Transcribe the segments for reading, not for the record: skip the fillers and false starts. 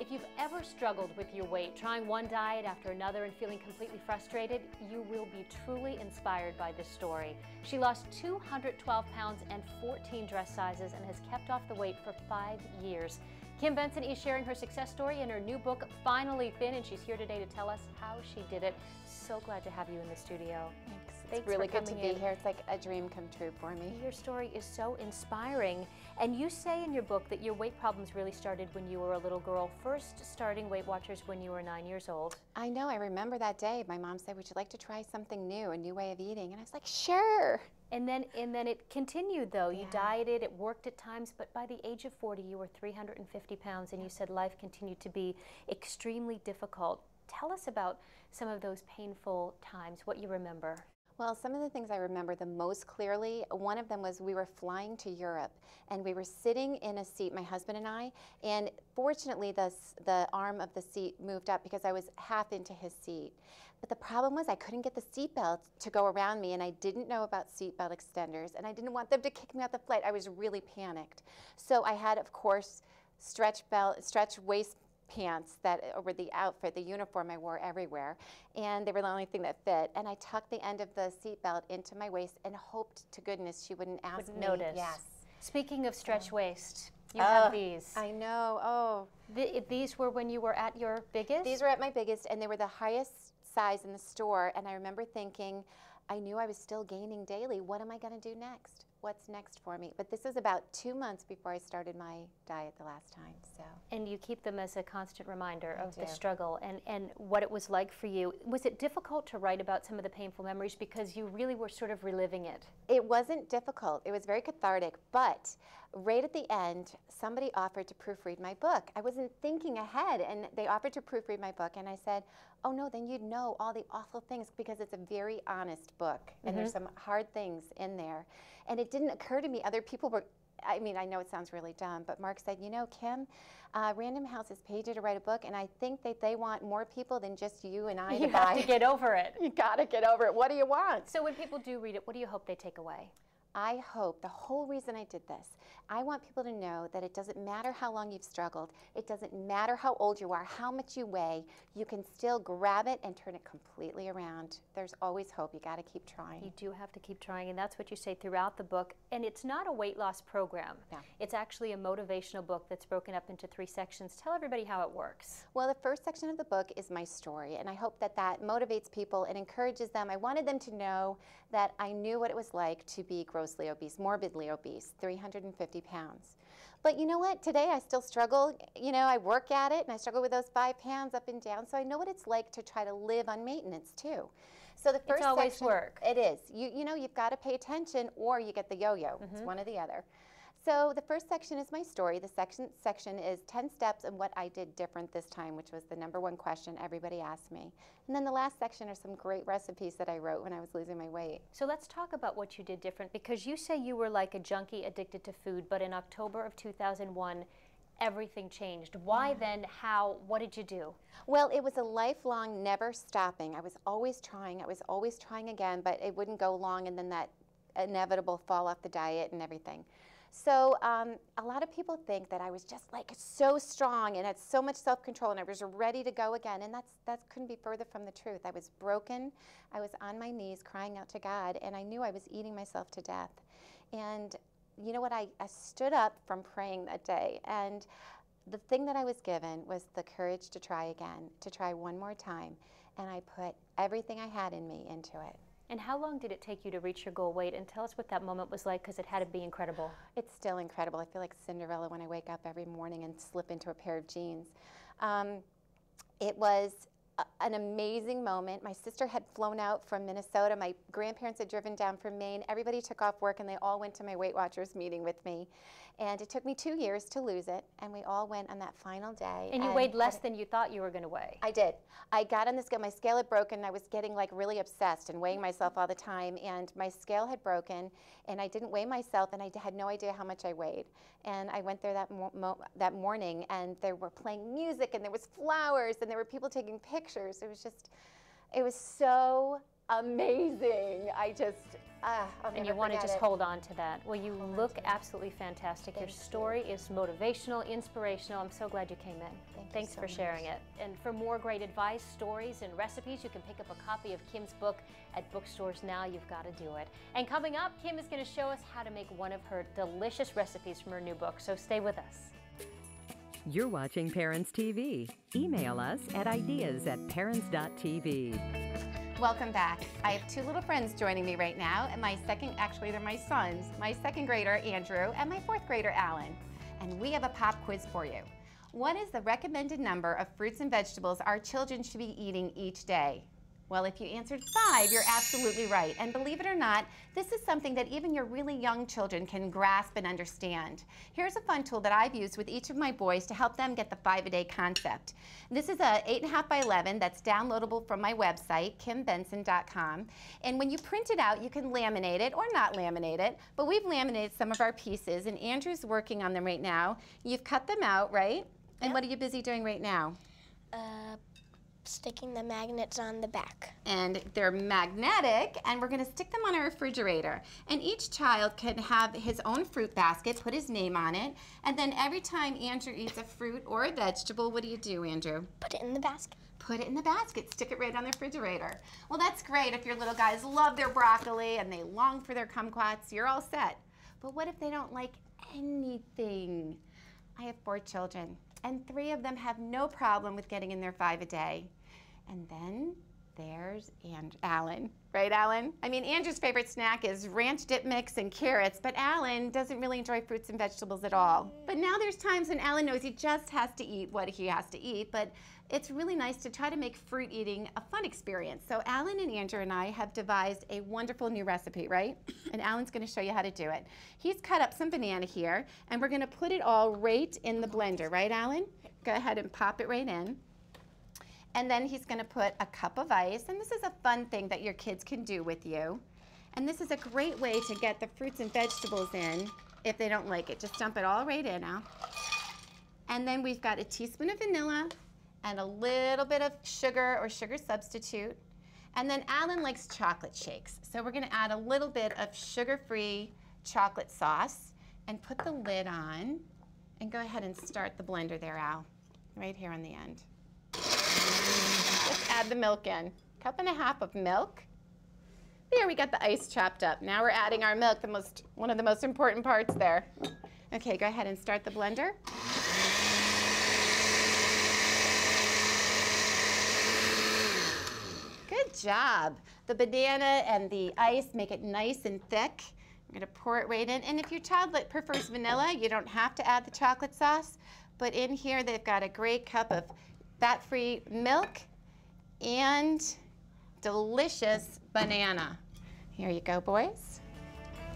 If you've ever struggled with your weight, trying one diet after another and feeling completely frustrated, you will be truly inspired by this story. She lost 212 pounds and 14 dress sizes and has kept off the weight for 5 years. Kim Bensen is sharing her success story in her new book, Finally Thin, and she's here today to tell us how she did it. So glad to have you in the studio. Thanks. Thanks it's really for good to coming be in. here. It's like a dream come true for me. Your story is so inspiring. And you say in your book that your weight problems really started when you were a little girl, first starting Weight Watchers when you were 9 years old. I know. I remember that day. My mom said, "Would you like to try something new, a new way of eating?" And I was like, "Sure." And then it continued, though. You Yeah. dieted, it worked at times, but by the age of 40, you were 350 pounds, and you said life continued to be extremely difficult. Tell us about some of those painful times, what you remember. Well, some of the things I remember the most clearly, one of them was we were flying to Europe and we were sitting in a seat, my husband and I, and fortunately the arm of the seat moved up because I was half into his seat. But the problem was I couldn't get the seatbelt to go around me, and I didn't know about seatbelt extenders, and I didn't want them to kick me off the flight. I was really panicked. So I had, of course, stretch waist pants that were the outfit, the uniform I wore everywhere, and they were the only thing that fit. And I tucked the end of the seatbelt into my waist and hoped to goodness she wouldn't ask me. Notice. Yes. Speaking of stretch waist, you have these. I know. Oh. These were when you were at your biggest? These were at my biggest, and they were the highest size in the store. And I remember thinking, I knew I was still gaining daily. What am I going to do next? What's next for me? But this was about 2 months before I started my diet the last time. So. And you keep them as a constant reminder of the do. struggle and what it was like for you. Was it difficult to write about some of the painful memories because you really were sort of reliving it? It wasn't difficult. It was very cathartic. But right at the end, somebody offered to proofread my book. I wasn't thinking ahead, and they offered to proofread my book, and I said, "Oh no, then you'd know all the awful things," because it's a very honest book, and there's some hard things in there. And it didn't occur to me other people were, I mean, I know it sounds really dumb, but Mark said, "You know, Kim, Random House has paid you to write a book, and I think that they want more people than just you and I to buy." You have to get over it. You gotta get over it. What do you want? So when people do read it, what do you hope they take away? I hope, the whole reason I did this, I want people to know that it doesn't matter how long you've struggled, it doesn't matter how old you are, how much you weigh, you can still grab it and turn it completely around. There's always hope. You got to keep trying. You do have to keep trying, and that's what you say throughout the book. And it's not a weight loss program. No. It's actually a motivational book that's broken up into 3 sections. Tell everybody how it works. Well, the first section of the book is my story, and I hope that that motivates people and encourages them. I wanted them to know that I knew what it was like to be grossly obese, morbidly obese, 350 pounds. But you know what? Today I still struggle. You know, I work at it, and I struggle with those 5 pounds up and down, so I know what it's like to try to live on maintenance too. So the first It's always section, work. It is. You know, you've got to pay attention or you get the yo-yo. It's one or the other. So the first section is my story. The second section is 10 steps and what I did different this time, which was the #1 question everybody asked me. And then the last section are some great recipes that I wrote when I was losing my weight. So let's talk about what you did different, because you say you were like a junkie addicted to food, but in October of 2001, everything changed. Why then? How? What did you do? Well, it was a lifelong never stopping. I was always trying again, but it wouldn't go long, and then that inevitable fall off the diet and everything. So a lot of people think that I was just like so strong and had so much self-control and I was ready to go again, and that couldn't be further from the truth. I was broken, I was on my knees crying out to God, and I knew I was eating myself to death. And you know what, I stood up from praying that day, and the thing that I was given was the courage to try again, to try one more time, and I put everything I had in me into it. And how long did it take you to reach your goal weight? And tell us what that moment was like, because it had to be incredible. It's still incredible. I feel like Cinderella when I wake up every morning and slip into a pair of jeans. It was an amazing moment. My sister had flown out from Minnesota. My grandparents had driven down from Maine. Everybody took off work and they all went to my Weight Watchers meeting with me. And it took me 2 years to lose it, and we all went on that final day. And you weighed less than you thought you were going to weigh. I did. I got on the scale. My scale had broken. I was getting like really obsessed and weighing myself all the time, and my scale had broken, and I didn't weigh myself, and I had no idea how much I weighed. And I went there that morning, and they were playing music, and there was flowers, and there were people taking pictures. It was so amazing. I'll and never you want to forget just it. hold on to that. Well, you Hold on look to it. absolutely fantastic. Your Thank story is motivational, inspirational. I'm so glad you came in. Thanks so for sharing it. And for more great advice, stories, and recipes, you can pick up a copy of Kim's book at bookstores now. You've got to do it. And coming up, Kim is going to show us how to make one of her delicious recipes from her new book. So stay with us. You're watching Parents TV. Email us at ideas@parents.tv. Welcome back. I have two little friends joining me right now, and actually they're my sons, my second grader, Andrew, and my fourth grader, Alan. And we have a pop quiz for you. What is the recommended number of fruits and vegetables our children should be eating each day? Well, if you answered 5, you're absolutely right. And believe it or not, this is something that even your really young children can grasp and understand. Here's a fun tool that I've used with each of my boys to help them get the 5-a-day concept. This is a 8.5 by 11 that's downloadable from my website, kimbensen.com. And when you print it out, you can laminate it or not laminate it, but we've laminated some of our pieces, and Andrew's working on them right now. You've cut them out, right? And what are you busy doing right now? Sticking the magnets on the back. And they're magnetic, and we're gonna stick them on our refrigerator. And each child can have his own fruit basket, put his name on it, and then every time Andrew eats a fruit or a vegetable, what do, Andrew? Put it in the basket. Put it in the basket, stick it right on the refrigerator. Well, that's great if your little guys love their broccoli and they long for their kumquats, you're all set. But what if they don't like anything? I have 4 children, and 3 of them have no problem with getting in their 5 a day. And then there's Alan, right, Alan? I mean, Andrew's favorite snack is ranch dip mix and carrots, but Alan doesn't really enjoy fruits and vegetables at all. But now there's times when Alan knows he just has to eat what he has to eat, but it's really nice to try to make fruit eating a fun experience. So Alan and Andrew and I have devised a wonderful new recipe, right? And Alan's gonna show you how to do it. He's cut up some banana here, and we're gonna put it all right in the blender, right, Alan? Go ahead and pop it right in. And then he's gonna put a cup of ice, and this is a fun thing that your kids can do with you. And this is a great way to get the fruits and vegetables in if they don't like it. Just dump it all right in now. And then we've got a teaspoon of vanilla and a little bit of sugar or sugar substitute. And then Alan likes chocolate shakes. So we're gonna add a little bit of sugar-free chocolate sauce and put the lid on and go ahead and start the blender there, Al, right here on the end. Let's add the milk in. 1.5 cups of milk. There, we got the ice chopped up. Now we're adding our milk, one of the most important parts there. Okay, go ahead and start the blender. Good job. The banana and the ice make it nice and thick. I'm gonna pour it right in. And if your child prefers vanilla, you don't have to add the chocolate sauce. But in here, they've got a great cup of fat-free milk and delicious banana. Here you go, boys.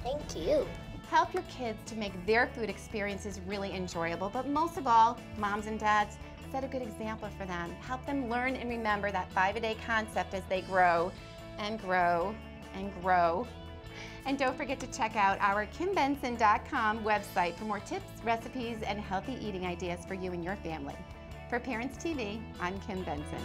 Thank you. Help your kids to make their food experiences really enjoyable, but most of all, moms and dads, set a good example for them. Help them learn and remember that 5-a-day concept as they grow and grow and grow. And don't forget to check out our kimbensen.com website for more tips, recipes, and healthy eating ideas for you and your family. For Parents TV, I'm Kim Benson.